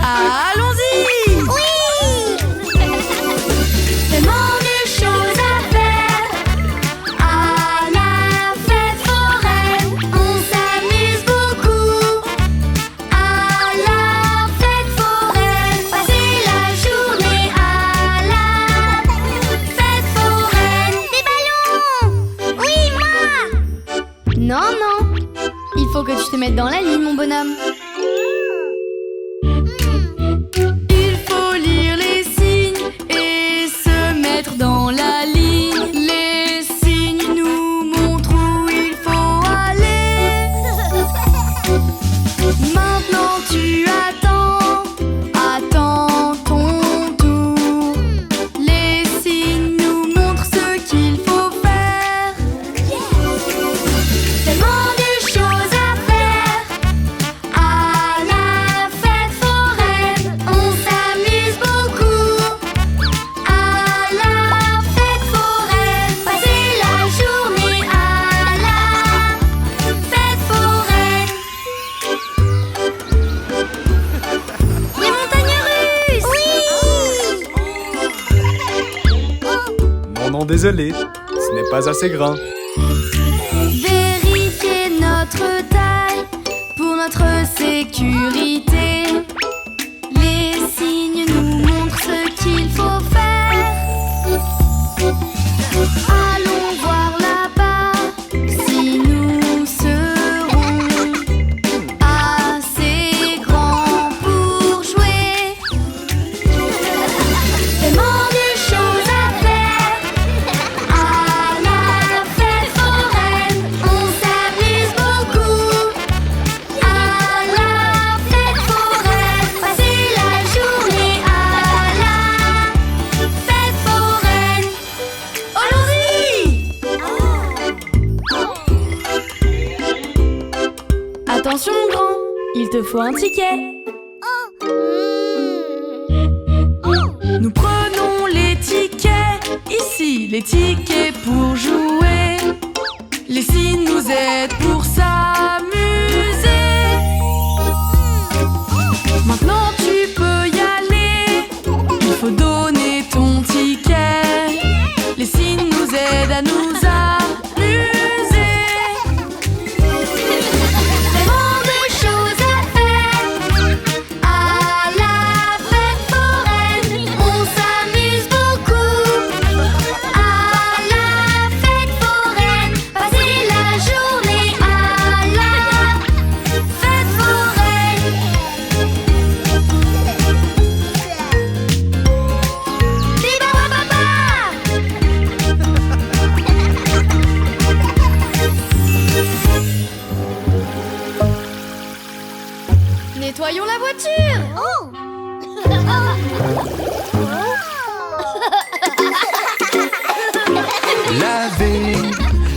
Allons-y! Oui! Tellement de choses à faire à la fête foraine. On s'amuse beaucoup à la fête foraine. Passer la journée à la fête foraine. Des ballons! Oui, moi! Non, non. Il faut que tu te mettes dans la ligne, mon bonhomme. Il faut lire les signes et se mettre dans la ligne. Les signes nous montrent où il faut aller. Maintenant tu attends ton tour. Les signes nous montrent ce qu'il faut faire. Tellement de choses à faire à la fête foraine. On s'amuse beaucoup à la fête foraine. Passer la journée à la fête foraine. Les montagnes russes! Oui! Non, non, désolé. Ce n'est pas assez grand. Vérifier notre taille pour notre sécurité. Les signes nous montrent ce qu'il faut faire. Allons voir là-bas si nous serons assez grands pour jouer. Tellement de choses à faire à la fête foraine. On s'amuse beaucoup à la fête foraine. Passer la journée à la fête foraine. Allons-y! Attention mon grand, il te faut un ticket. Nous prenons les tickets, ici les tickets pour jouer. Les signes nous aident pour s'amuser. Maintenant tu peux y aller, il faut donner ton ticket. Les signes nous aident à nous amuser. Tellement de choses à faire à la fête foraine. On s'amuse beaucoup à la fête foraine. Passer la journée à la fête foraine. Viva papa! Nettoyons la voiture.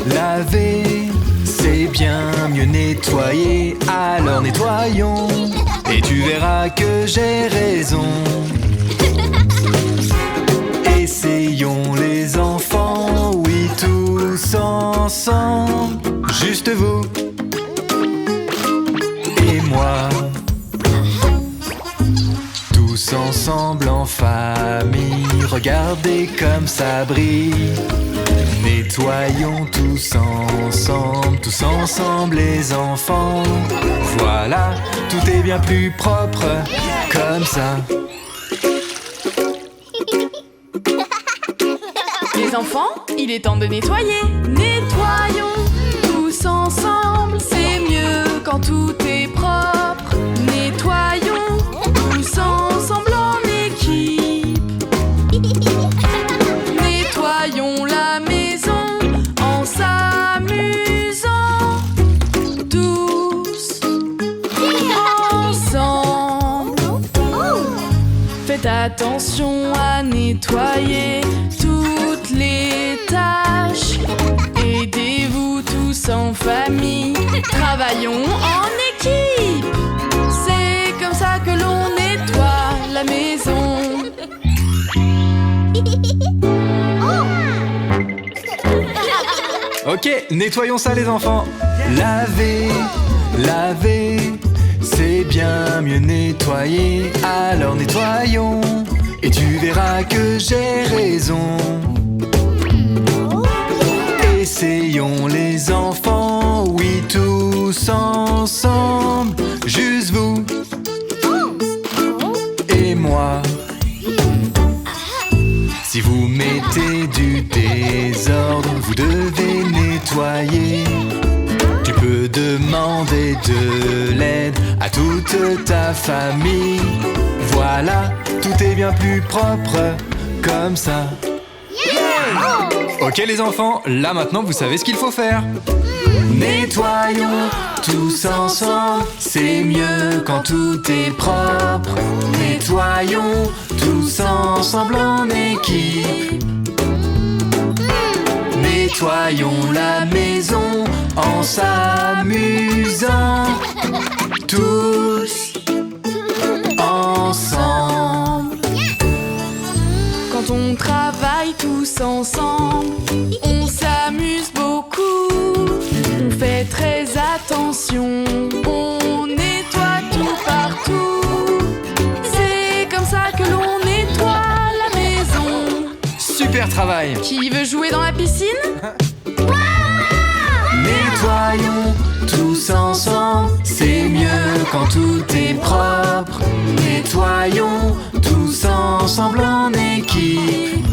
Laver, c'est bien mieux nettoyer. Alors nettoyons, et tu verras que j'ai raison. Essayons les enfants, oui tous ensemble. Juste vous et moi. Tous ensemble en famille, regardez comme ça brille. Nettoyons tous ensemble les enfants. Voilà, tout est bien plus propre comme ça. Les enfants, il est temps de nettoyer. Nettoyons tous ensemble, c'est mieux quand tout est propre. Nettoyons tous ensemble en équipe. Nettoyons la maison en s'amusant. Tous ensemble. Faites attention à nettoyer toutes les tâches. Aidez-vous tous en famille. Travaillons en équipe. C'est comme ça que l'on nettoie la maison. Ok, nettoyons ça les enfants. Laver, laver, c'est bien mieux nettoyer. Alors nettoyons, et tu verras que j'ai raison. Essayons les enfants, oui tous ensemble. Juste vous et moi. Si vous mettez du désordre, vous devez nettoyer. Tu peux demander de l'aide à toute ta famille. Voilà, tout est bien plus propre comme ça. Ok les enfants, là maintenant vous savez ce qu'il faut faire. Nettoyons tous ensemble, c'est mieux quand tout est propre. Nettoyons tous ensemble en équipe. Nettoyons la maison en s'amusant. Tous ensemble. Quand on travaille tous ensemble, on s'amuse beaucoup. On fait très attention, on nettoie tout partout. C'est comme ça que l'on nettoie la maison. Super travail. Qui veut jouer dans la piscine? Nettoyons tous ensemble, c'est mieux quand tout est propre. Nettoyons tous ensemble en équipe.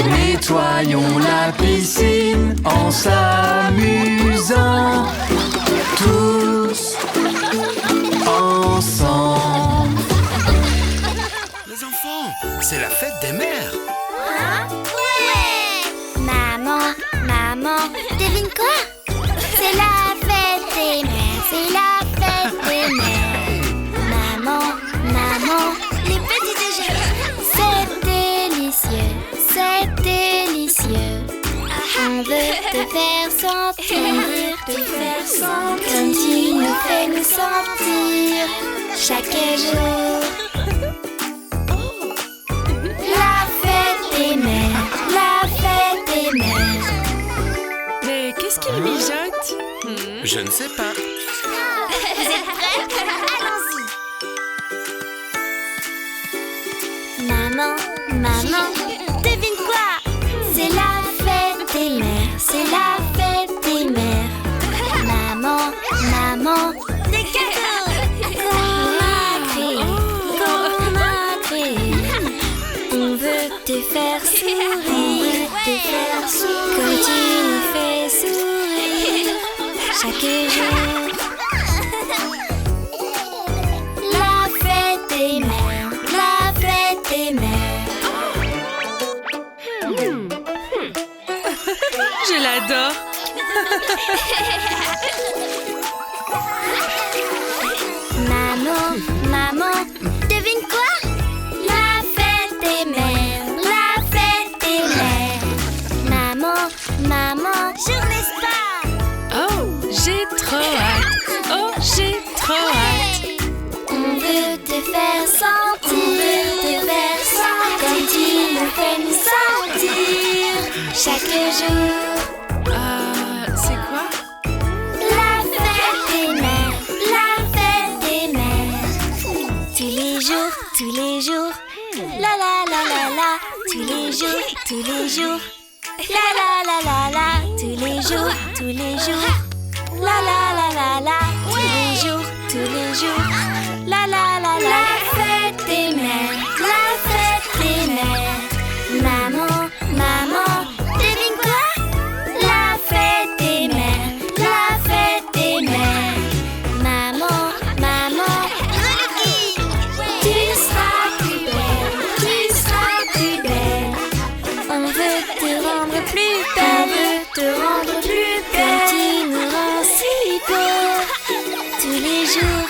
Nettoyons la piscine en s'amusant. Tous ensemble. Les enfants, c'est la fête des mères. Ouais! Maman, maman, devine quoi? C'est la fête des mères, c'est la fête des mères. Maman, maman, les petits déjeuners. C'est délicieux, c'est délicieux. On veut te faire sentir, on veut te faire sentir. Comme tu nous fais nous sentir chaque jour. La fête des mères, la fête des mères. Mais qu'est-ce qu'il mijote? Je ne sais pas. Vous êtes prêts? Allons-y. Maman, maman, devine quoi? C'est la fête des mères, c'est la fête des mères. Maman, maman, des cadeaux qu'on a créés, qu'on a créés. On veut te faire sourire, on veut te faire sourire. Comme tu nous fais sourire chaque jour. La fête des mères, la fête des mères. Je l'adore. Maman, maman, devine quoi? La fête des mères, la fête des mères. Maman, maman, journée spa. Oh, j'ai trop hâte. Oh, j'ai trop hâte. On veut te faire sentir, on veut te faire sentir. Comme tu nous fais nous sentir chaque jour. C'est quoi? La fête des mères, la fête des mères. Tous les jours, tous les jours. La la la la la. Tous les jours, tous les jours. La la la la la. Tous les jours, tous les jours. La la la la la. Tous les jours, tous les jours. La la la la. La fête des mères, la fête des mères. Maman, maman, devine quoi? La fête des mères, la fête des mères. Maman, maman, tu seras plus belle, tu seras plus belle. On veut te rendre plus belle, on veut te rendre plus belle. Tu nous rends si beau tous les jours.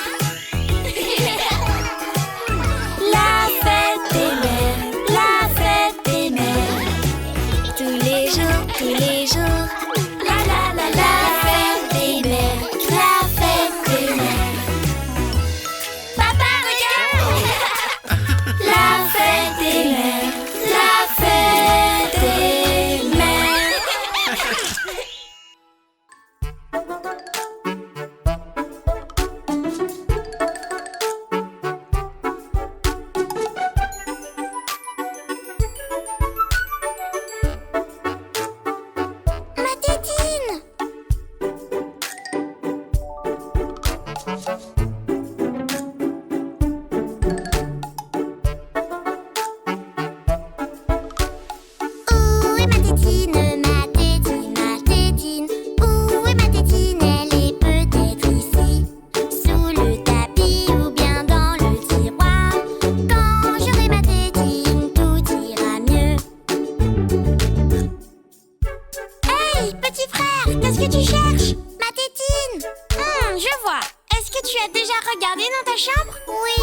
Tu as déjà regardé dans ta chambre? Oui.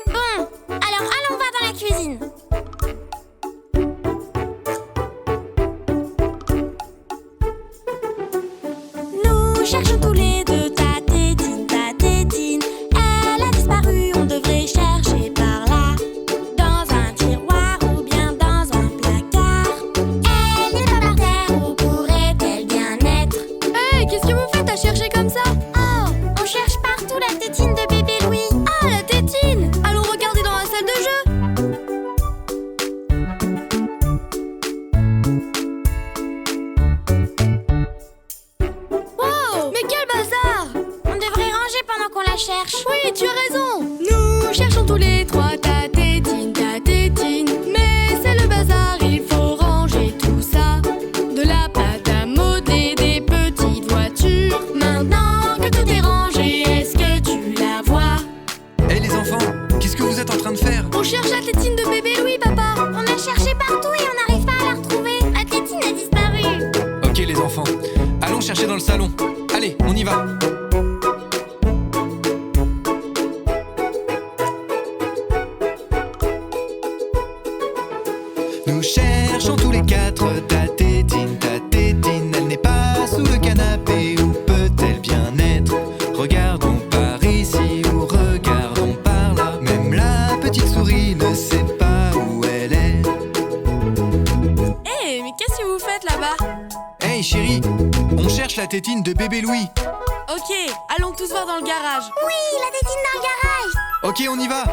Bon, alors allons voir dans la cuisine. Nous cherchons tous les deux ta tétine, ta tétine. Elle a disparu, on devrait chercher par là. Dans un tiroir ou bien dans un placard. Elle n'est pas par terre, où pourrait-elle bien être? Hey, qu'est-ce que vous faites à chercher comme ça? Oh, on cherche partout la tétine de bébé Louis. Ah, la tétine! Allons regarder dans la salle de jeu. Wow, mais quel bazar! On devrait ranger pendant qu'on la cherche. Oui, tu as raison. Nous cherchons tous les trois ta tétine, ta tétine. Mais c'est le bazar, il faut ranger tout ça. De la pâte à modeler, des petites voitures. Maintenant que tout est rangé, est-ce que tu la vois? Hé les enfants, qu'est-ce que vous êtes en train de faire? On cherche la tétine de bébé Louis, papa. On a cherché partout et on n'arrive pas à la retrouver. La tétine a disparu. Ok les enfants, allons chercher dans le salon. Allez, on y va. Nous cherchons tous les quatre ta tétine, ta tétine. Elle n'est pas sous le canapé, où peut-elle bien être? Regardons par ici ou regardons par là. Même la petite souris ne sait pas où elle est. Hé, mais qu'est-ce que vous faites là-bas? Hey chérie, on cherche la tétine de bébé Louis. Ok, allons tous voir dans le garage. Oui, la tétine dans le garage. Ok, on y va.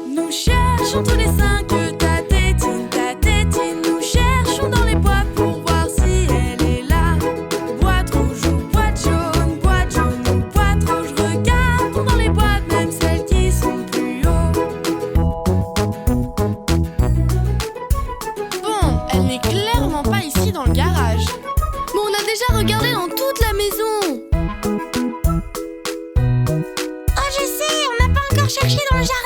Nous cherchons tous les cinq ta tétine, ta tétine. Nous cherchons dans les boîtes pour voir si elle est là. Boîte rouge ou boîte jaune ou boîte rouge. Regardons dans les boîtes, même celles qui sont plus haut. Bon, elle n'est clairement pas ici dans le garage. Mais on a déjà regardé dans toute la maison. Oh, je sais, on n'a pas encore cherché dans le jardin.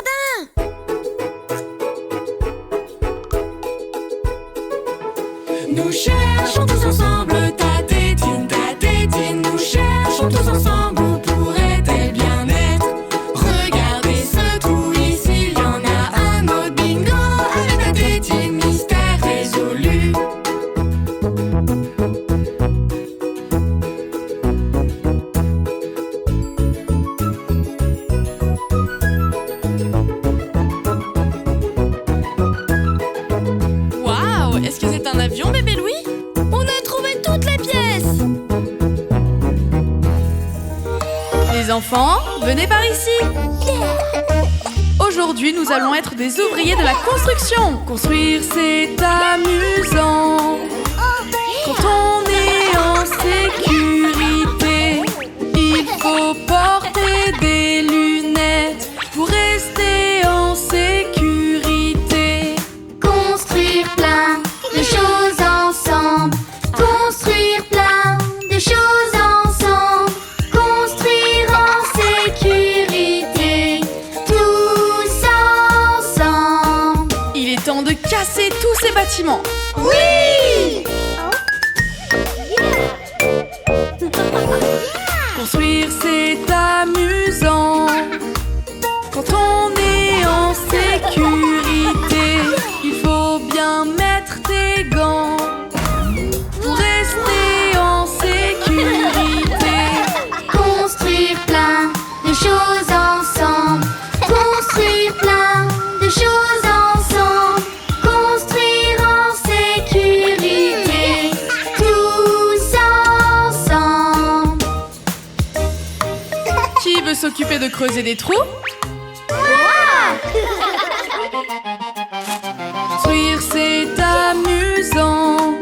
Nous cherchons tous ensemble ta tétine, ta tétine. Nous cherchons tous ensemble où pourrait-elle bien être. Regardez ce trou ici, il y en a un autre. Bingo, avec ta tétine, mystère résolu. Waouh, est-ce que c'est un avion, bébé Louis? On a trouvé toutes les pièces. Les enfants, venez par ici. Aujourd'hui, nous allons être des ouvriers de la construction. Construire, c'est amusant. Quand on est en sécurité, il faut porter des lunettes pour rester en sécurité. Construire plein de choses ensemble. Construire plein de choses ensemble. Construire en sécurité. Tous ensemble. Il est temps de casser tous ces bâtiments. Oui! Construire, c'est amusant. Quand on est en sécurité, il faut bien mettre tes gants pour rester en sécurité. Construire plein de choses ensemble. Construire plein de choses ensemble. Construire en sécurité. Tous ensemble. Qui veut s'occuper de creuser des trous? Construire, c'est amusant.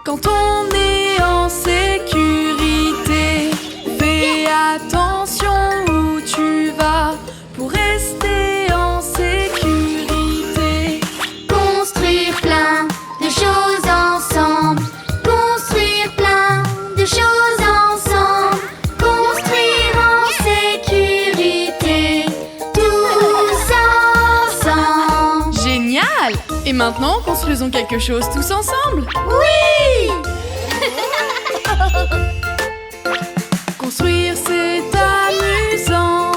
Quand on est en sécurité, fais attention où tu vas pour rester en sécurité. Construire plein de choses ensemble. Construire plein de choses ensemble. Construire en sécurité. Tous ensemble. Et maintenant, construisons quelque chose tous ensemble. Oui! Construire, c'est amusant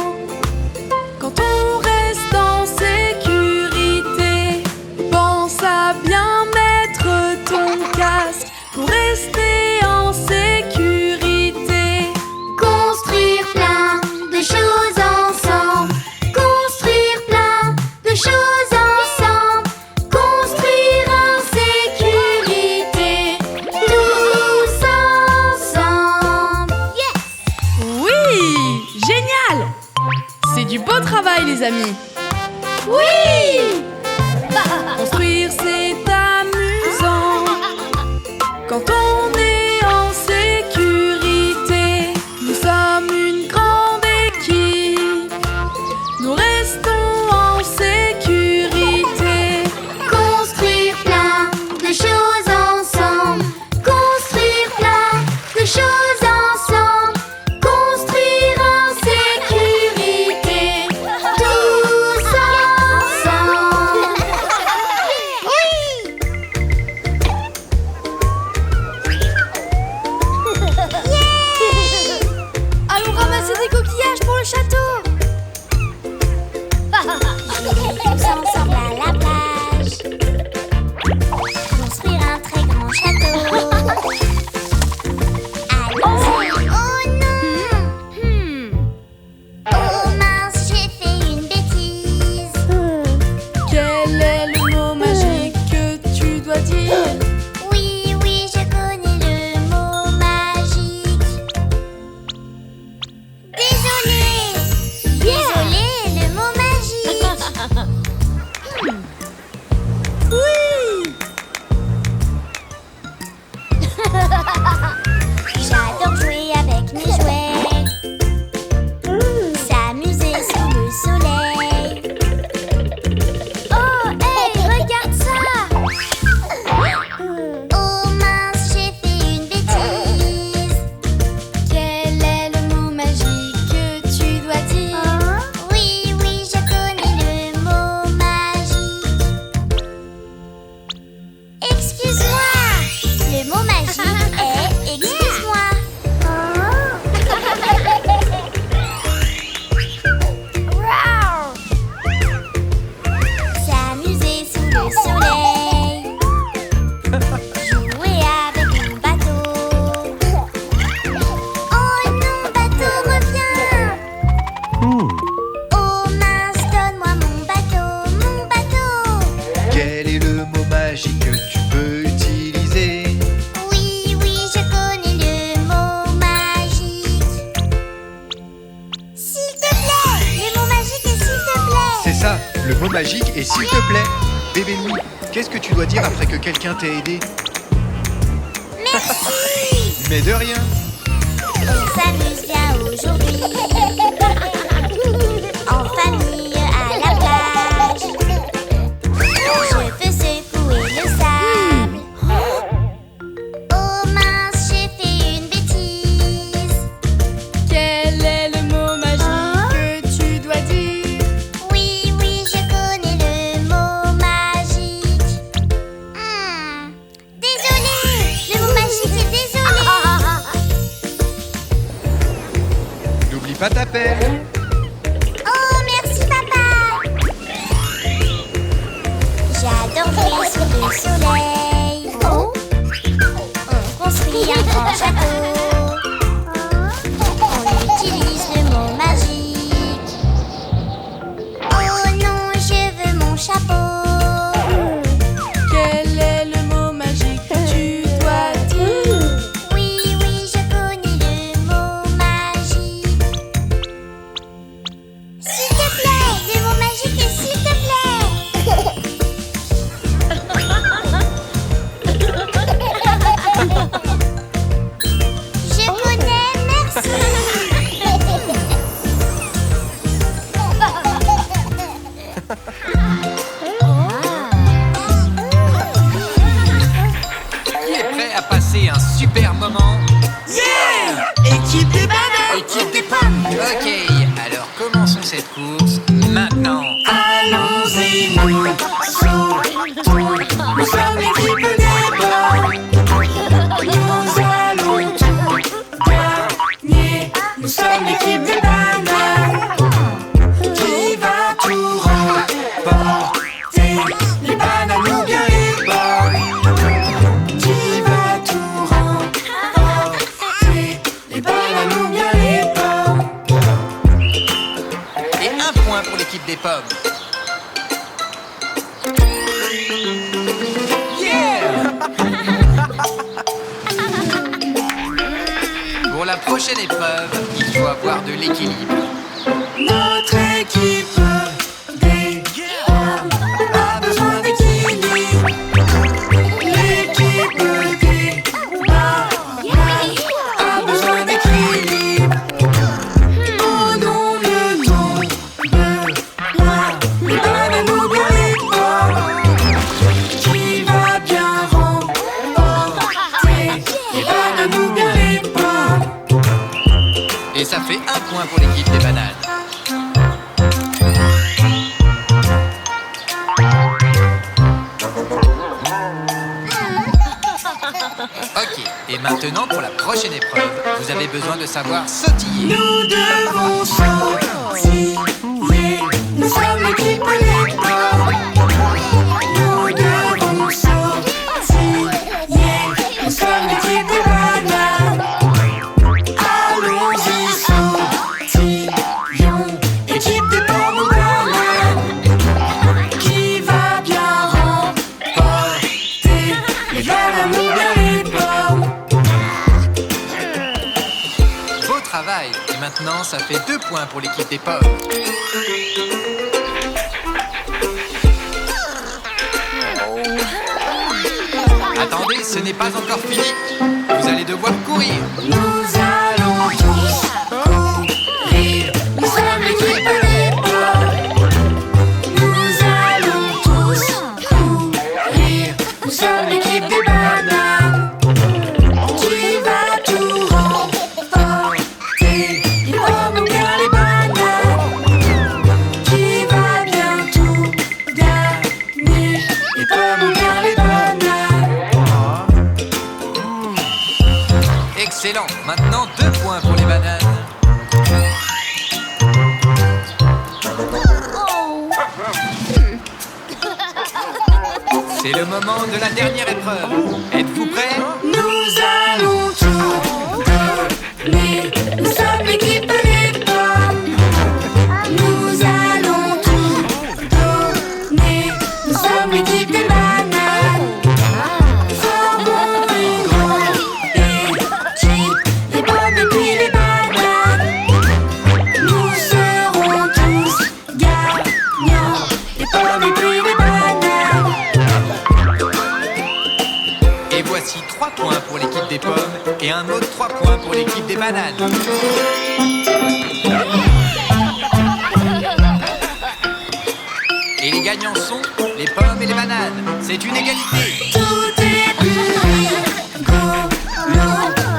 quand on reste en sécurité. Pense à bien mettre ton casque pour rester en sécurité. Construire plein de choses ensemble. Construire plein de choses ensemble. Construire en sécurité. Tous ensemble. Yes! Oui, génial! C'est du beau travail, les amis. Oui! Construire, c'est amusant quand on est en sécurité. Nous sommes une grande équipe. Nous restons en sécurité. Construire plein de choses ensemble. Construire plein de choses ensemble. Construire en sécurité. Tous ensemble. Oui! Yeah! Allons ramasser des coquillages pour le château. Tous ensemble à la plage. Construire un très grand château. Allons-y. Oh non! Oh mince, j'ai fait une bêtise. Quel est le mot magique que tu dois dire? Oui, oui, je connais le mot magique. Désolé. Désolé, le mot magique. Oui! J'adore jouer avec mes jouets. S'amuser sous le soleil. Oh, hey, regarde ça! Oh mince, j'ai fait une bêtise. Quel est le mot magique que tu dois dire? Oui, oui, je connais le mot magique. Excuse-moi. Le mot magique est excuse-moi. S'amuser sous le soleil. Jouer avec mon bateau. Oh non, bateau, reviens. Oh mince, donne-moi mon bateau, mon bateau. Quel est le mot magique que tu peux utiliser? Oui, oui, je connais le mot magique. S'il te plaît, le mot magique est s'il te plaît. C'est ça, le mot magique est s'il te plaît. Bébé Louis, qu'est-ce que tu dois dire après que quelqu'un t'ait aidé? Merci. Mais de rien. On s'amuse bien aujourd'hui. En famille à la plage. Je peux secouer le sable. Oh mince, j'ai fait une bêtise. Quel est le mot magique que tu dois dire? Oui, oui, je connais le mot magique. Désolé, le mot magique est désolé. N'oublie pas ta pelle. Oh, merci papa. J'adore jouer sous le soleil. On construit un grand château. On utilise le mot magique. Oh non, je veux mon chapeau. Quel est le mot magique que tu dois dire? Oui, oui, je connais le mot magique. S'il te plaît, le mot magique est s'il te plaît. Je connais, merci. Qui est prêt à passer un super moment? Équipe des bananes. Équipe des pommes. Ok, alors commençons cette course maintenant. Allons-y, nous, sautons prochaine épreuve, il faut avoir de l'équilibre. Notre équipe des hommes a besoin d'équilibre. L'équipe des bananes a besoin d'équilibre. Oh non, ne tombe là, les bananes ou bien les pommes. Qui va bien remporter, les bananes ou bien les pommes? Et ça fait 1 point pour l'équipe des bananes. Ok, et maintenant pour la prochaine épreuve, vous avez besoin de savoir sautiller. Nous devons sautiller, nous sommes l'équipe des pommes. Nous devons sautiller, nous sommes l'équipe des bananes. Allons-y, sautillons, équipe des pommes ou bananes. Qui va bien remporter, les bananes ou bien les pommes? Beau travail. Et maintenant, ça fait 2 points pour l'équipe des pommes. Attendez, ce n'est pas encore fini. Vous allez devoir courir. Nous allons tous courir, nous sommes l'équipe des pommes. Nous allons tous courir, nous sommes l'équipe des bananes. Qui va tout remporter, les pommes ou bien les bananes? Qui va bien tout gagner, les pommes ou bien les bananes? Excellent. Maintenant, 2 points pour les bananes. C'est le moment de la dernière épreuve. Êtes-vous prêts? Nous allons tout donner, nous sommes l'équipe des pommes. Nous allons tout donner, nous sommes l'équipe des bananes. Formons une grande équipe, les pommes et puis les bananes. Nous serons tous gagnants, les pommes et puis les bananes. Et voici 3 points pour l'équipe des pommes et un autre 3 points pour l'équipe des bananes. Et les gagnants sont les pommes et les bananes. C'est une égalité. Tout est plus rigolo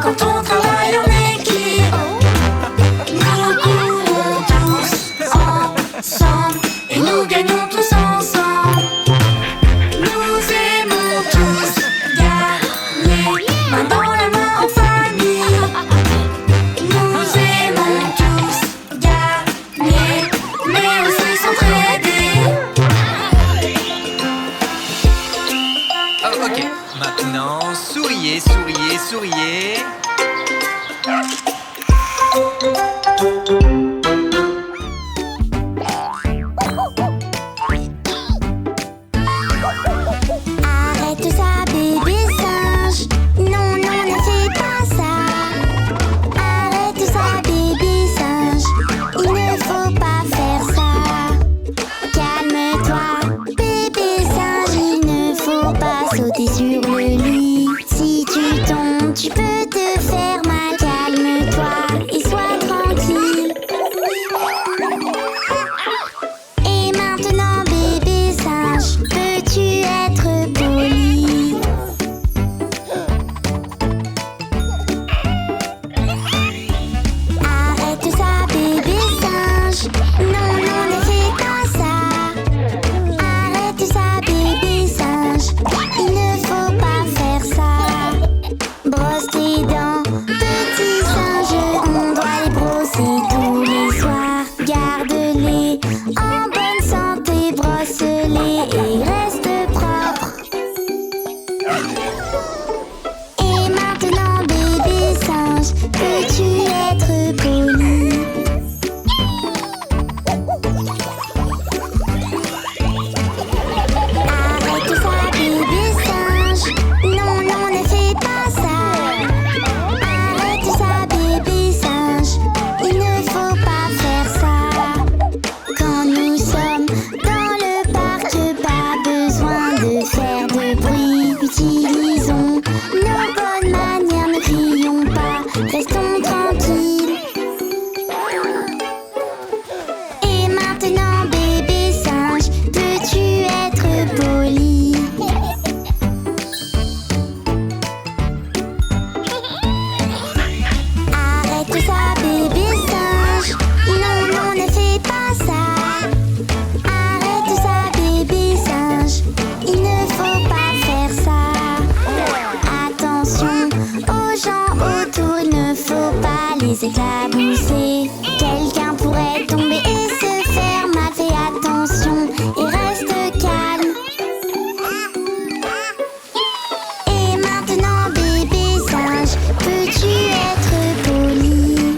quand on travaille en équipe. Nous courons tous ensemble et nous gagnons tous ensemble. Nous aimons tous gagner, main dans la main en famille. Nous aimons tous gagner, mais aussi s'entraider. Oh, ok. Maintenant, souriez, souriez, souriez. Arrête ça, bébé singe. Non, non, ne fais pas ça. Arrête ça, bébé singe. Il ne faut pas faire ça. Calme-toi, bébé singe. Il ne faut pas sauter sur le lit. Si tu tombes, tu peux te s'éclabousser. Quelqu'un pourrait tomber et se faire mal. Fais attention et reste calme. Et maintenant bébé singe, peux-tu être poli?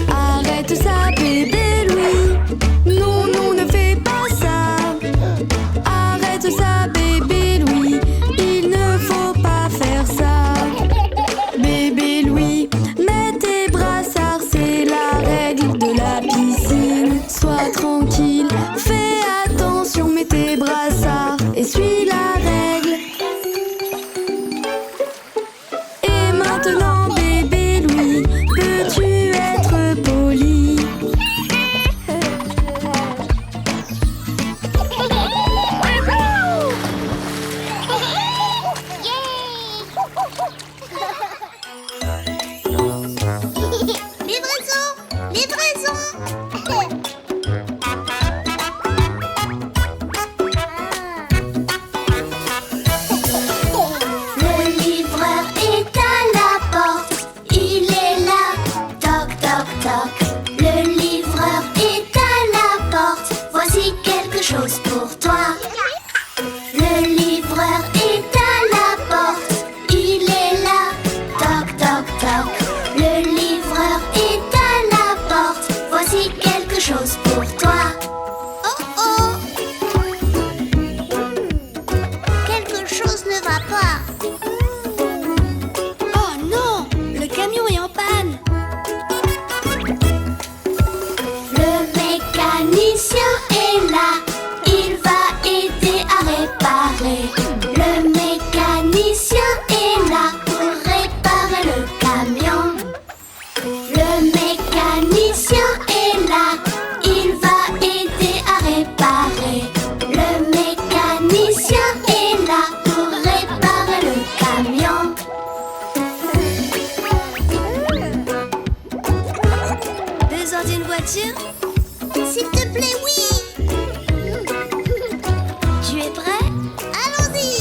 Arrête ça, bébé Louis. Non, non, ne fais pas ça. Arrête ça, bébé Louis. Il ne faut pas faire ça. Bébé Louis, mets tes brassards, c'est la règle de la piscine. Sois tranquille, fais attention, mets tes brassards et suis la règle. Et maintenant, bébé Louis, peux-tu être poli? Livraison! Livraison! Le livreur est à la porte. Il est là. Toc, toc, toc. Le livreur est à la porte. Voici quelque chose pour toi. Le livreur est à la porte. Il est là. Toc, toc, toc. Le livreur est à la porte. Voici quelque chose pour toi. Oh oh! Quelque chose ne va pas. Oh non! Le camion est en panne. Le mécanicien est là. Il va aider à réparer. Le mécanicien est là pour réparer le camion. Le mécanicien est là. Il va aider à réparer. Le mécanicien est là pour réparer le camion. Besoin d'une voiture? S'il te plaît, oui. Tu es prêt? Allons-y.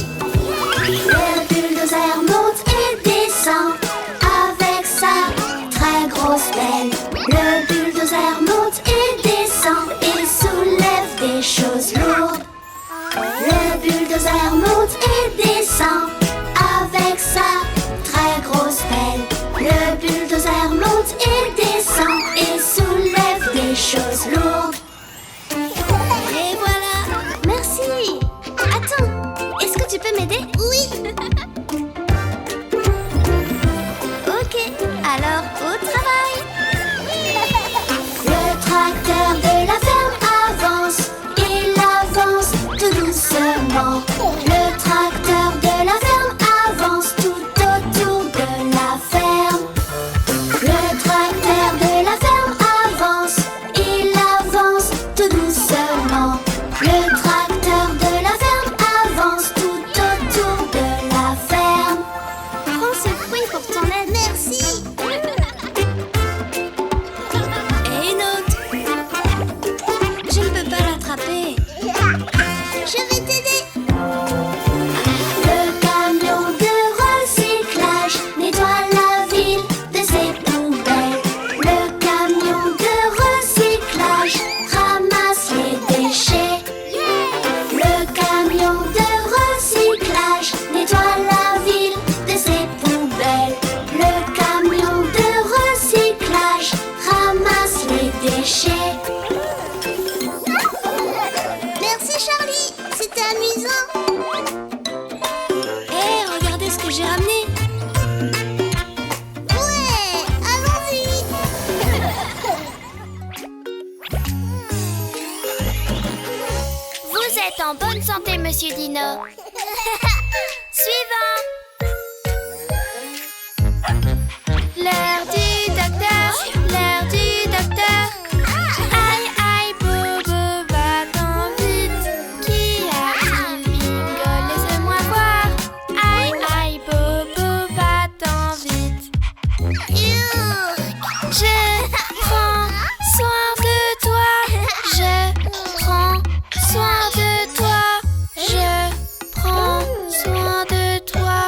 Le bulldozer monte et descend avec sa très grosse pelle. Le bulldozer monte et descend et soulève des choses lourdes. Le bulldozer monte et descend avec sa très grosse pelle. Le bulldozer monte et descend et soulève des choses lourdes. Et voilà. Merci. Attends, est-ce que tu peux m'aider? Oui. Ok, alors au travail. Le tracteur de la ferme avance. Il avance tout doucement. Le tracteur de la ferme avance tout autour de la ferme. Le tracteur de la ferme avance. Il avance tout doucement. Le tracteur de la ferme avance tout autour de la ferme. Prends ce fruit pour ton aide. Merci. Et une autre. Je ne peux pas l'attraper. Je vais t'aider. Le camion de recyclage nettoie la ville de ses poubelles. Le camion de recyclage ramasse les déchets. Le camion de recyclage nettoie la ville de ses poubelles. Le camion de recyclage ramasse les déchets. Merci Charlie, c'était amusant. Hé, regardez ce que j'ai ramené. Ouais, allons-y. Vous êtes en bonne santé, Monsieur Dino. Suivant. L'heure du docteur, l'heure du docteur. Aïe, aïe, bobo, va-t'en vite. Qui a-t-il, Bingo, laisse-moi voir. Aïe, aïe, bobo, va-t'en vite. Je prends soin de toi. Je prends soin de toi. Je prends soin de toi.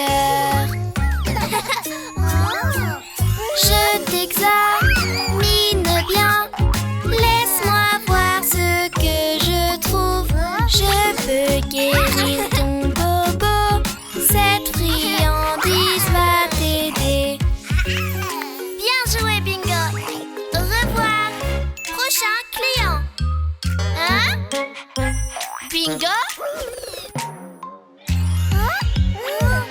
docteur. Je t'examine bien. Laisse-moi voir ce que je trouve. Je peux guérir ton bobo. Cette friandise va t'aider. Bien joué, Bingo. Au revoir. Prochain client. Hein? Bingo?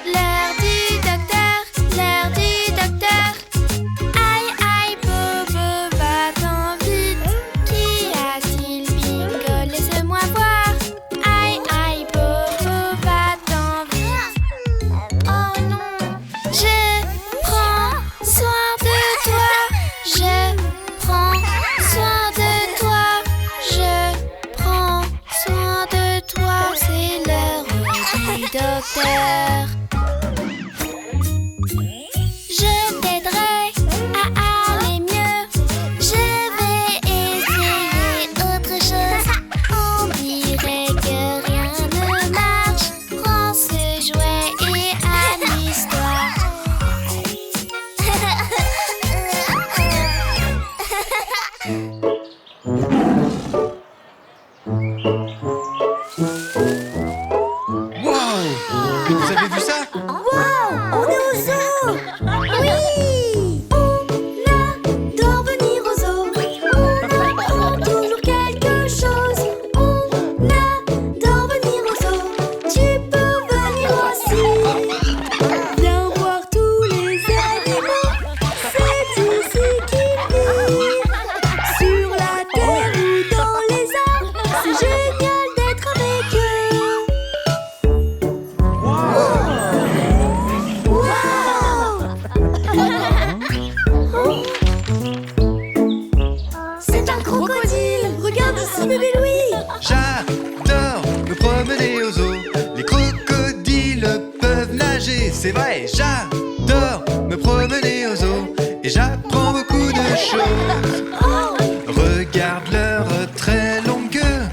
L'heure du docteur, l'heure du docteur. Aïe, aïe, Bobo, va-t'en vite. Qui a-t-il, Bingo? Laisse-moi voir. Aïe, aïe, Bobo, va-t'en vite. Oh non, je prends soin de toi. Je prends soin de toi. Je prends soin de toi. C'est l'heure du docteur. Je t'aiderai à aller mieux. Je vais essayer autre chose. On dirait que rien ne marche. Prends ce jouet et amuse-toi. Wow! Vous avez vu ça? On est au zoo! Oui! On adore venir au zoo. On apprend toujours quelque chose. On adore venir au zoo. Tu peux venir aussi. Viens voir tous les animaux. C'est ici qu'ils vivent. Sur la terre ou dans les arbres. C'est génial d'être avec eux. C'est un crocodile. Regarde ici, bébé Louis. J'adore me promener au zoo. Les crocodiles peuvent nager, c'est vrai. J'adore me promener au zoo et j'apprends beaucoup de choses. Regarde leur très longue queue,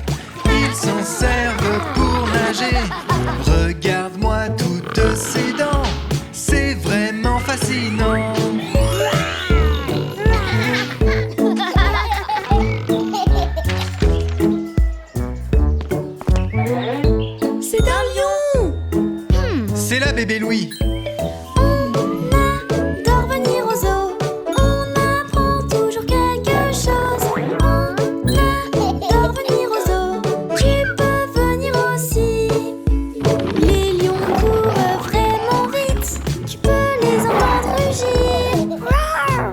ils s'en servent pour nager. Regarde-moi toutes ces dents, c'est vraiment fascinant. C'est un lion. C'est là bébé Louis. On adore venir au zoo. On apprend toujours quelque chose. On adore venir au zoo. Tu peux venir aussi. Les lions courent vraiment vite. Tu peux les entendre rugir.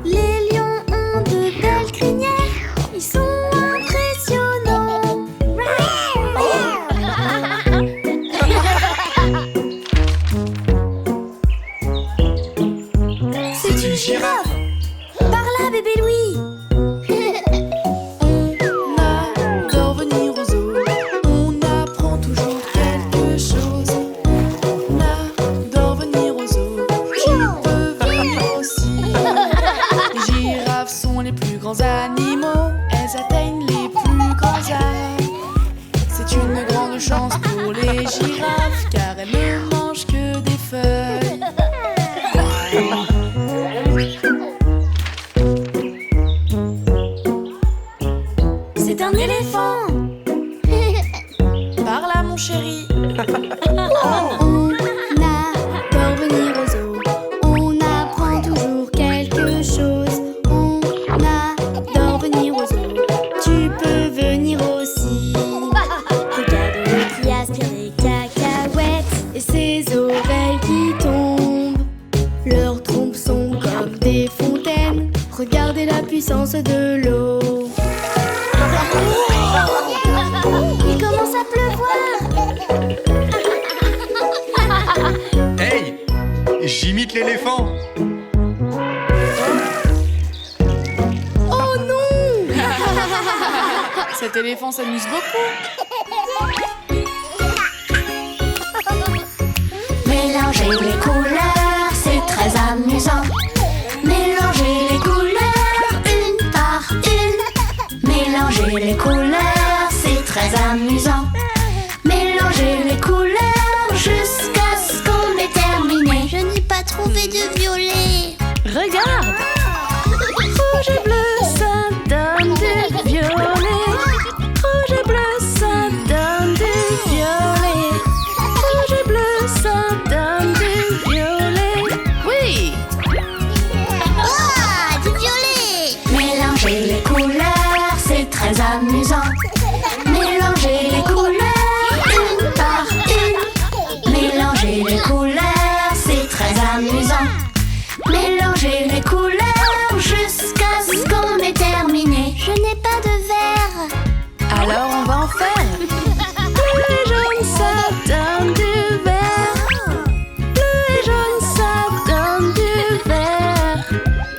Les lions ont de belles crinières. Ils sont impressionnants. C'est une girafe. Par là, bébé Louis. On adore venir au zoo. On apprend toujours quelque chose. On adore venir au zoo. Tu peux venir aussi. Les girafes sont les plus grands animaux. Elles atteignent les plus grands âges. C'est une grande chance pour les girafes car elles ne mangent que des feuilles. C'est un éléphant. Par là, mon chéri. On adore venir au zoo. On apprend toujours quelque chose. On adore venir au zoo. Tu peux venir aussi. Regarde qui aspire des cacahuètes et ses oreilles qui tombent. Leurs trompes sont comme des fontaines. Regardez la puissance de l'eau. Il commence à pleuvoir. Hey, j'imite l'éléphant. Oh non! Cet éléphant s'amuse beaucoup. Mélanger les couleurs, c'est très amusant. Mélanger les couleurs, une par une. Mélanger les couleurs, c'est très amusant. Mélanger les couleurs jusqu'à ce qu'on ait terminé. Mélanger les couleurs, c'est très amusant. Mélanger les couleurs une par une. Mélanger les couleurs, c'est très amusant. Mélanger les couleurs jusqu'à ce qu'on ait terminé. Je n'ai pas de verre. Alors on va en faire. Bleu et jaune, ça donne du vert. Bleu et jaune, ça donne du vert.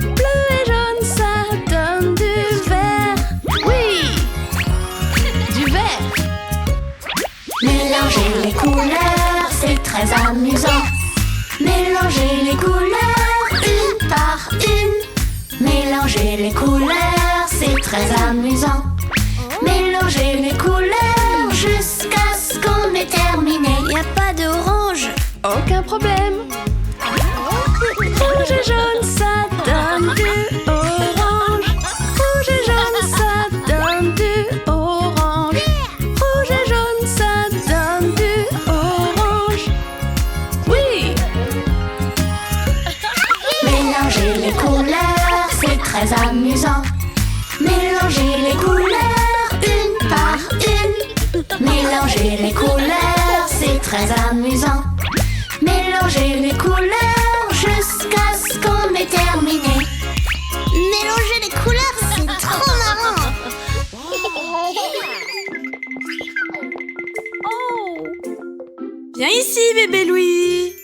Bleu et jaune, ça donne du vert. Oui, du vert. Mélanger les couleurs, c'est très amusant. Mélanger les couleurs une par une. Mélanger les couleurs, c'est très amusant. Mélanger les couleurs jusqu'à ce qu'on ait terminé. Y a pas d'orange. Aucun problème. Rouge et jaune, ça donne du orange. Rouge et jaune, ça donne du orange. Rouge et jaune, ça donne du orange. Oui. Mélanger les couleurs, c'est très amusant. Mélanger les couleurs une par une. Mélanger les couleurs, c'est très amusant. Mélanger les couleurs jusqu'à ce qu'on ait terminé. Mélanger les couleurs, c'est trop marrant. Viens ici, bébé Louis.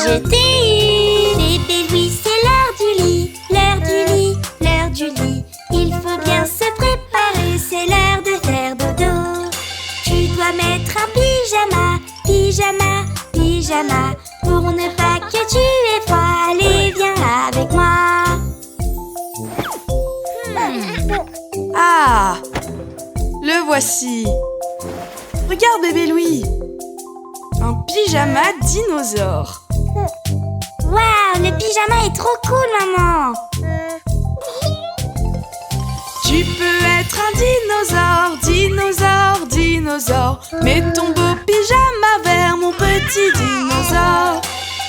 Je t'ai eu. Bébé Louis, c'est l'heure du lit. L'heure du lit, l'heure du lit. Il faut bien se préparer, c'est l'heure de faire dodo. Tu dois mettre un pyjama, pyjama, pyjama. Pour ne pas que tu aies froid, allez, viens avec moi. Ah, le voici. Regarde, bébé Louis. Un pyjama dinosaure. Waouh, le pyjama est trop cool, maman. Tu peux être un dinosaure, dinosaure, dinosaure. Mets ton beau pyjama vert, mon petit dinosaure.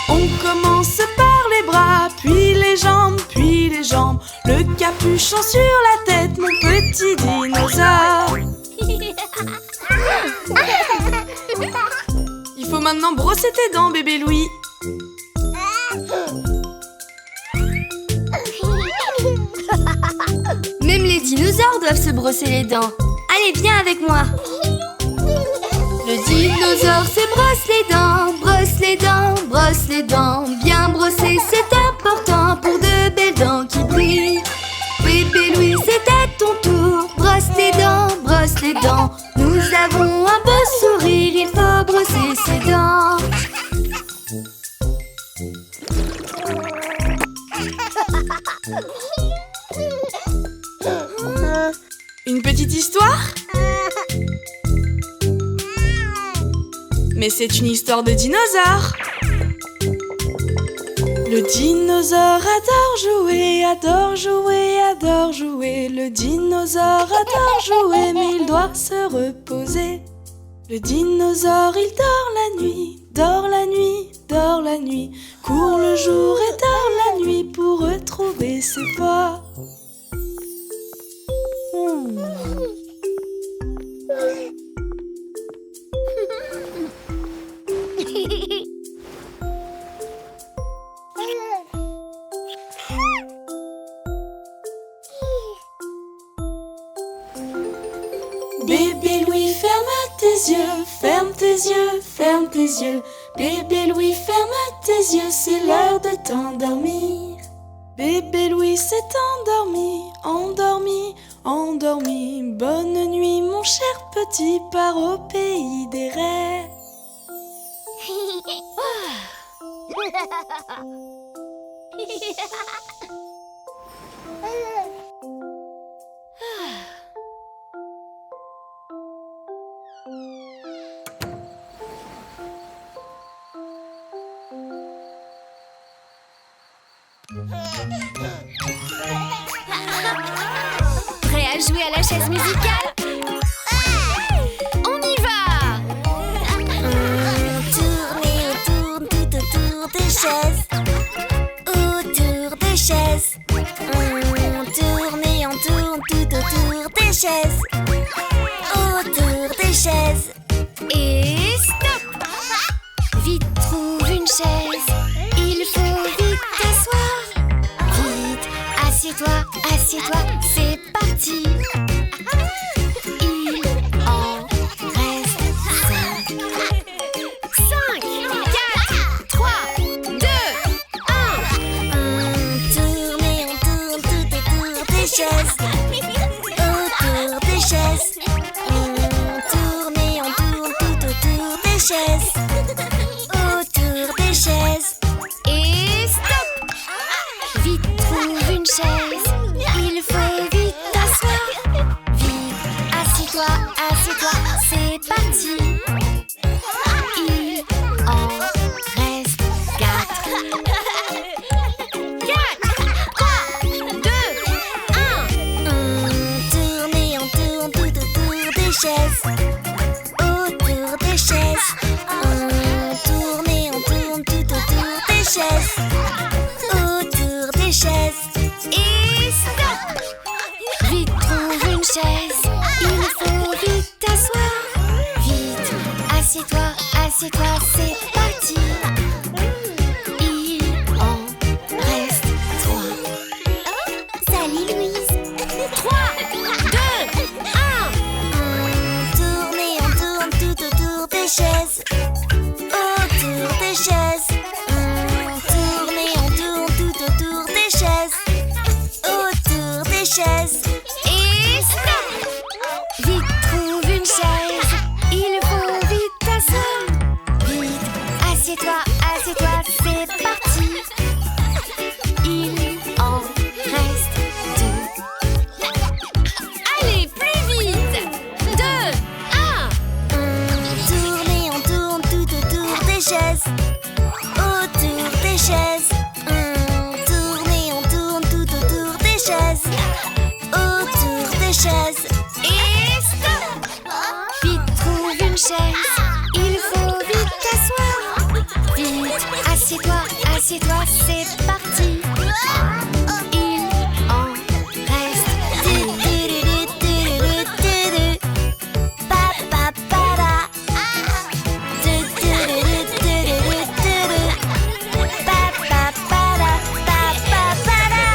On commence par les bras, puis les jambes, puis les jambes. Le capuchon sur la tête, mon petit dinosaure. Il faut maintenant brosser tes dents, bébé Louis. Même les dinosaures doivent se brosser les dents. Allez, viens avec moi. Le dinosaure se brosse les dents, brosse les dents, brosse les dents. Bien brosser, c'est important pour de belles dents qui brillent. Bébé Louis, c'est à ton tour. Brosse les dents, brosse les dents. Nous avons un beau sourire, il faut brosser ses dents. Une petite histoire? Mais c'est une histoire de dinosaure. Le dinosaure adore jouer, adore jouer, adore jouer. Le dinosaure adore jouer, mais il doit se reposer. Le dinosaure, il dort la nuit, dort la nuit, dort la nuit. Court le jour et dort la nuit pour retrouver ses pas. Bébé Louis, ferme tes yeux, ferme tes yeux, ferme tes yeux. Bébé Louis, ferme tes yeux, c'est l'heure de t'endormir. Bébé Louis s'est endormi, endormi, endormi. Bonne nuit, mon cher petit, pars au pays des rêves. Prêt à jouer à la chaise musicale? On y va! On tourne et on tourne des chaises. Autour des chaises. On tourne et on tourne tout autour des chaises. Autour des chaises. Et stop! Vite, trouve une chaise. Il faut vite t'asseoir. Vite, assieds-toi, assieds-toi, c'est parti. Il en reste 5. 5, 4, 3, 2, 1. On tourne et on tourne tout autour des chaises. Autour des chaises. On tourne et on tourne tout autour des chaises. Autour des chaises. Et stop! Vite, trouve une chaise. Il faut vite t'asseoir. Vite, assieds-toi, assieds-toi, c'est parti. Il en reste 4. 4, 3, 2, 1. On tourne et on tourne tout autour des chaises. Autour des chaises. On tourne et on tourne tout autour des chaises. Autour des chaises. Et stop! Vite, trouve une chaise. Il faut vite t'asseoir. Vite, assieds-toi, assieds-toi, c'est parti. Il en reste 3. Salut Louise. 3, 2, 1. On tourne et on tourne tout autour des chaises. Autour des chaises. On tourne et on tourne tout autour des chaises. Autour des chaises. Et stop! Vite, trouve une chaise. Il faut vite t'asseoir. Vite, assieds-toi, assieds-toi, c'est parti. Il en reste 2. Allez, plus vite! 2, 1. On tourne et on tourne tout autour des chaises. Autour des chaises. On tourne et on tourne tout autour des chaises. Autour des chaises. Et stop! Vite, trouve une chaise. Il faut vite t'asseoir. Vite, assieds-toi, assieds-toi, c'est parti. Il en reste 2. Pa pa para. Pa pa para. Pa pa para.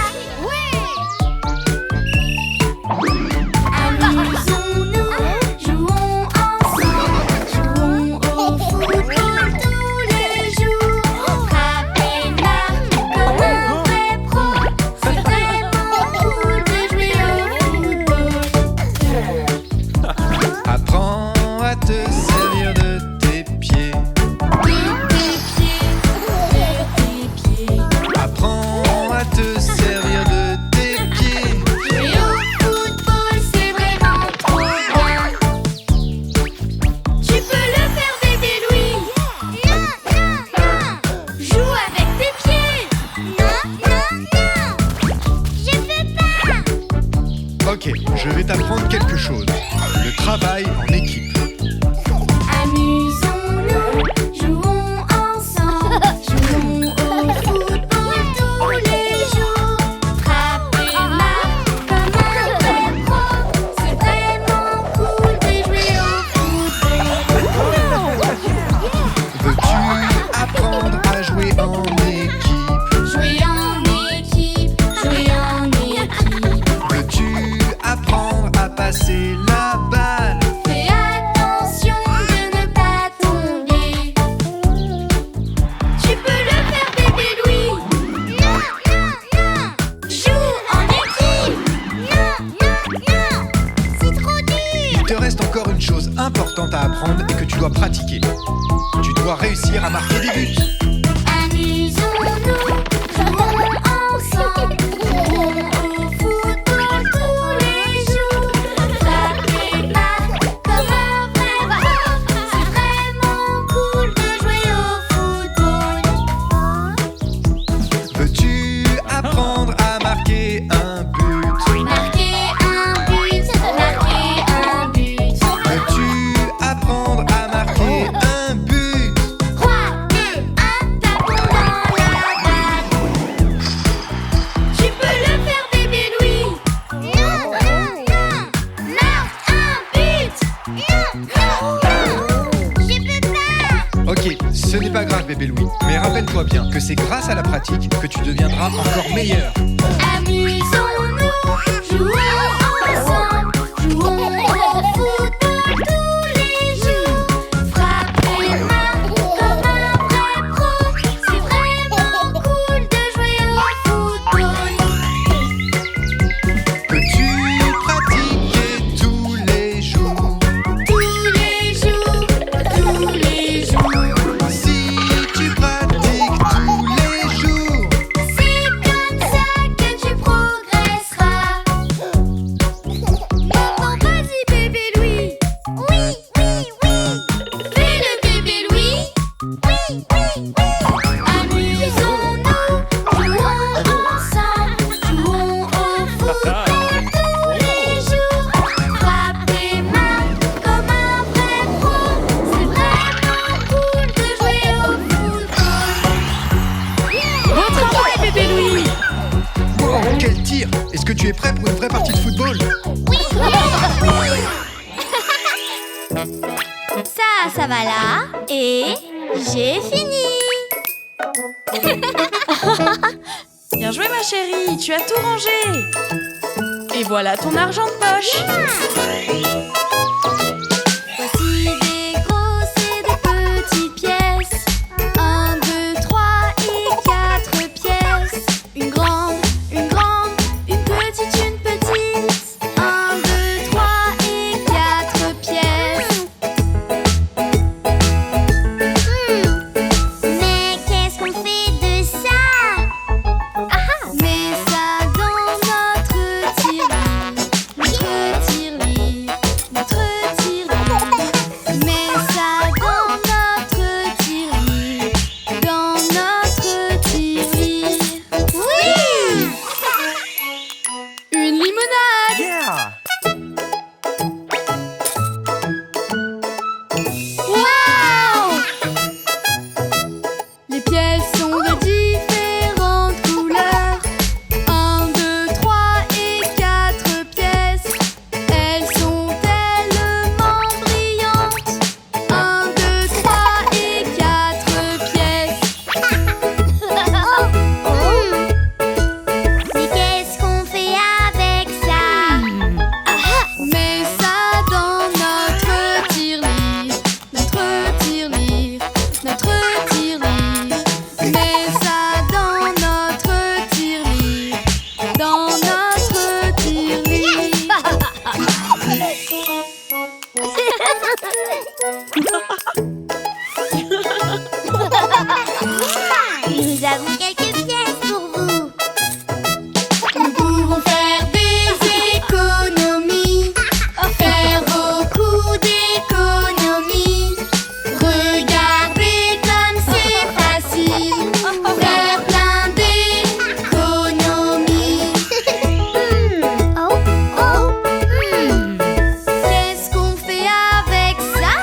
Amusons-nous, jouons ensemble, jouons au football tous les jours. Frapper marque comme un vrai pro, c'est vraiment cool de jouer au football. Apprends à te servir de tes pieds. Apprends à te servir de tes pieds. Jouer au football, c'est vraiment trop bien. Tu peux le faire, bébé Louis. Joue avec tes pieds. Je veux pas. Ok, je vais t'apprendre quelque chose. Le travail en équipe. Amusons-nous, jouons ensemble, jouons au football tous les jours. Frapper marque comme un vrai pro, c'est vraiment cool de jouer au football. Veux-tu apprendre à jouer en équipe? Jouer en équipe, jouer en équipe. Veux-tu apprendre à passer la balle? Fais attention de ne pas tomber. Tu peux le faire, bébé Louis. Joue en équipe. C'est trop dur. Il te reste encore une chose importante à apprendre et que tu dois pratiquer. Tu dois réussir à marquer des buts. Amusons-nous, jouons ensemble, jouons au football tous les jours. Frapper marque comme un vrai pro, c'est vraiment cool de jouer au football. Veux-tu apprendre à marquer un but? Marquer un but, marquer un but. Veux-tu apprendre à marquer un but? 3, 2, 1. souviens-toi bien que c'est grâce à la pratique que tu deviendras encore meilleur. Amusons-nous, jouons ensemble, jouons au football tous les jours. Frappe les mains comme un vrai pro, c'est vraiment cool de jouer au football. Que tu pratiques tous les jours. Tous les jours, tous les jours. Si tu pratiques tous les jours, C'est comme ça que tu progresseras. Maintenant vas-y bébé Louis. Oui, oui, oui. Fais le bébé Louis. Oui, oui, oui. Amusons-nous, jouons ensemble, jouons au football tous les jours. Frappe tes mains comme un vrai pro, c'est vraiment cool de jouer au football. Bon travail, bébé Louis. wow, quel tir! Est-ce que tu es prêt pour une vraie partie de football? Oui, Ça va là. Et j'ai fini. Bien joué, ma chérie, tu as tout rangé. Et voilà ton argent de poche. Voici des grosses et des petites pièces. 1, 2, 3 et 4 pièces. Une grande, une petite, une petite. 1, 2, 3 et 4 pièces. mais qu'est-ce qu'on fait de ça? Mets ça dans notre tirelire. Notre tirelire. Notre tirelire. Mets ça dans notre tirelire. Dans notre tirelire. Oui! Une limonade. Yeah! Waouh! Les pièces sont de différentes couleurs. 1, 2, 3 et 4 pièces. Elles sont tellement brillantes. 1, 2, 3 et 4 pièces. Mais qu'est-ce qu'on fait avec ça? Mets ça dans notre tirelire. Notre tirelire. Notre tirelire. Mets ça dans notre tirelire. Dans notre tirelire. Nous avons quelques pièces pour vous. Nous pouvons faire des économies. Faire beaucoup d'économies. Regardez comme c'est facile. Faire plein d'économies. Qu'est-ce qu'on fait avec ça?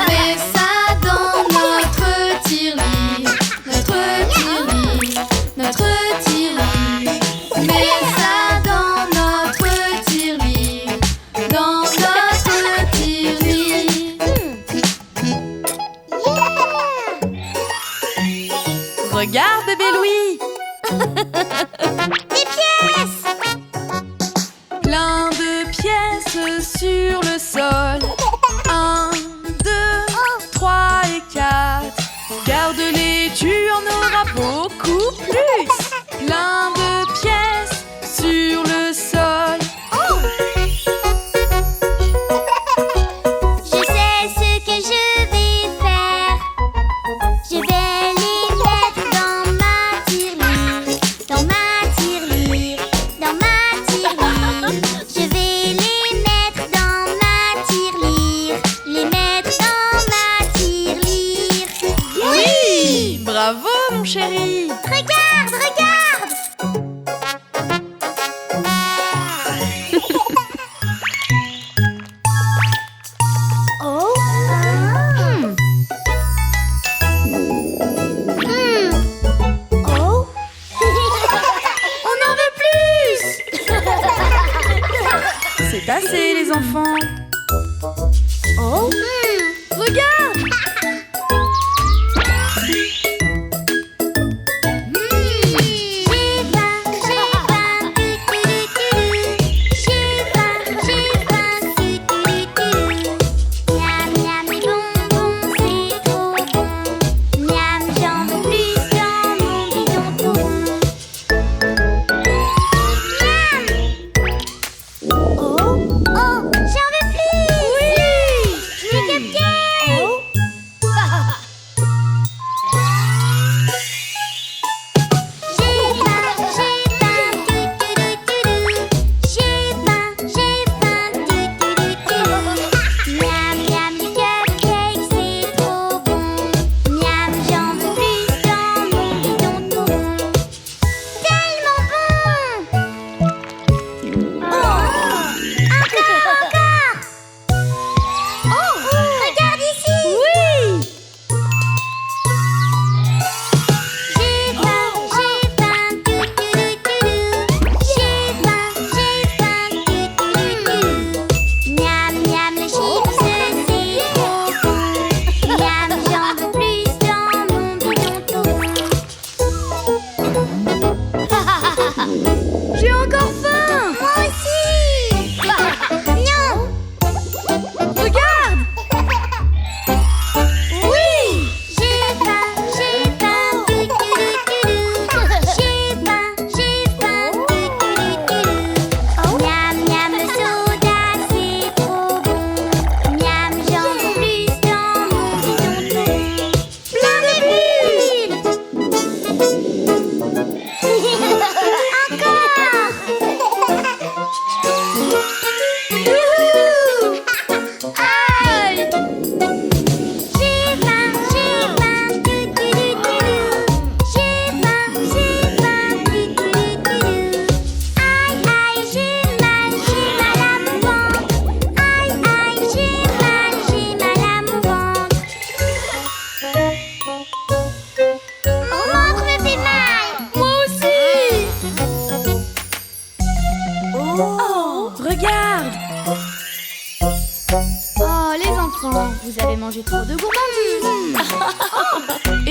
Mets ça dans notre tirelire. Notre tirelire. Notre tirelire. Mets ça dans notre tirelire. Dans notre tirelire. Regarde, bébé Louis. Des pièces! Plein de pièces sur le sol. 1, 2, 3 et 4. Garde-les, tu en auras beaucoup plus. Plein de pièces sur le sol. Je sais ce que je vais faire. Je vais les mettre dans ma tirelire. Dans ma tirelire. Dans ma tirelire. Je vais les mettre dans ma tirelire. Les mettre dans ma tirelire. Oui, bravo, mon chéri. Regarde, regarde! Oh! Oh! On en veut plus! C'est assez, les enfants. Oh! Regarde!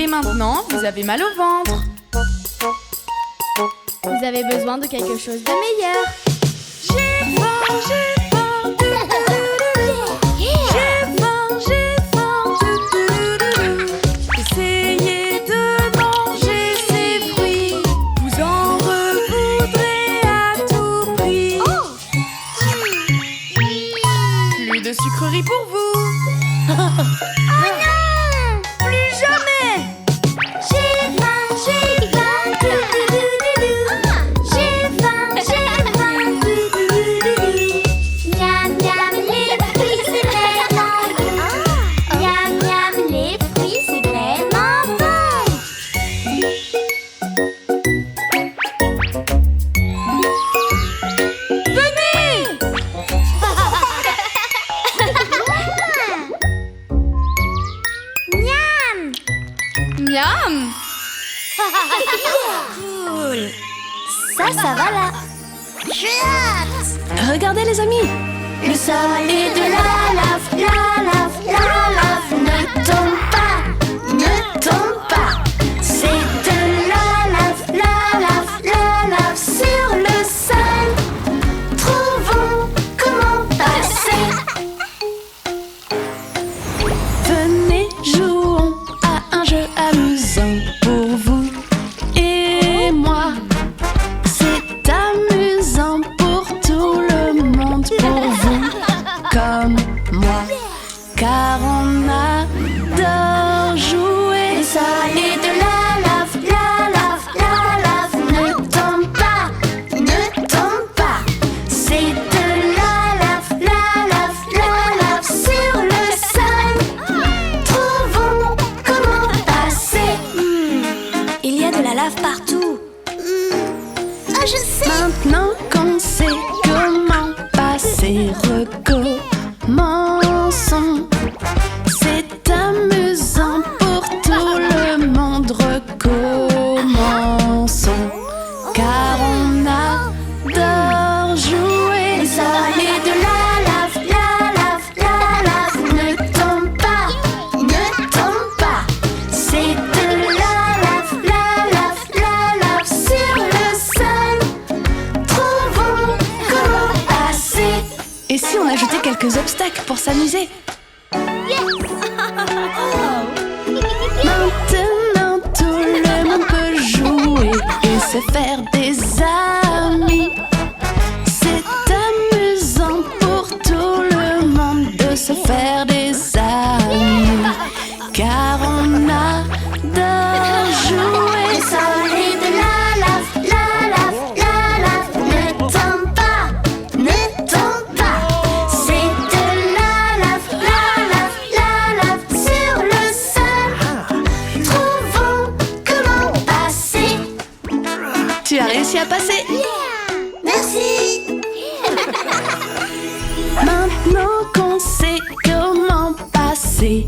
maintenant, vous avez mal au ventre. Vous avez besoin de quelque chose de meilleur. J'ai faim, j'ai faim, j'ai faim, j'ai faim, essayez de manger ces fruits, vous en revoudrez à tout prix. Plus de sucreries pour vous. Oh non! Plus jamais! J'ai faim, j'ai faim, j'ai faim, j'ai faim, miam miam, les fruits c'est vraiment bon. Miam miam, les fruits c'est vraiment bon. Venez! Miam! Miam! Cool. Ça va là. J'ai hâte. Regardez les amis, Le sol est de la lave, la lave, la lave. Ne tombe pas, ne tombe pas. C'est de la lave, la lave, la lave sur le sol. Trouvons comment passer. venez jouons à un jeu amusant pour vous et moi. C'est amusant pour tout le monde, pour vous comme moi, car on adore jouer. Le sol est de la lave, la lave, la lave. Ne tombe pas, ne tombe pas. C'est de la lave, la lave, la lave sur le sol. Trouvons comment passer. Il y a de la lave partout. Ah, je sais. Maintenant qu'on sait comment passer, recommençons. C'est amusant pour tout le monde, recommençons, car on adore jouer. Le sol est de la lave, la lave, la lave. Ne tombe pas, ne tombe pas. C'est de la lave, la lave, la lave sur le sol. Trouvons comment passer. Et si on ajoutait quelques obstacles pour s'amuser? Maintenant tout le monde peut jouer et se faire des amis. C'est amusant pour tout le monde de se faire des amis, car on adore jouer. Le sol est de la lave, la lave, la lave. Ne tombe pas, ne tombe pas. C'est de la lave, la lave, la lave sur le sol. Trouvons comment passer. Tu as réussi à passer. Merci. Maintenant qu'on sait comment passer,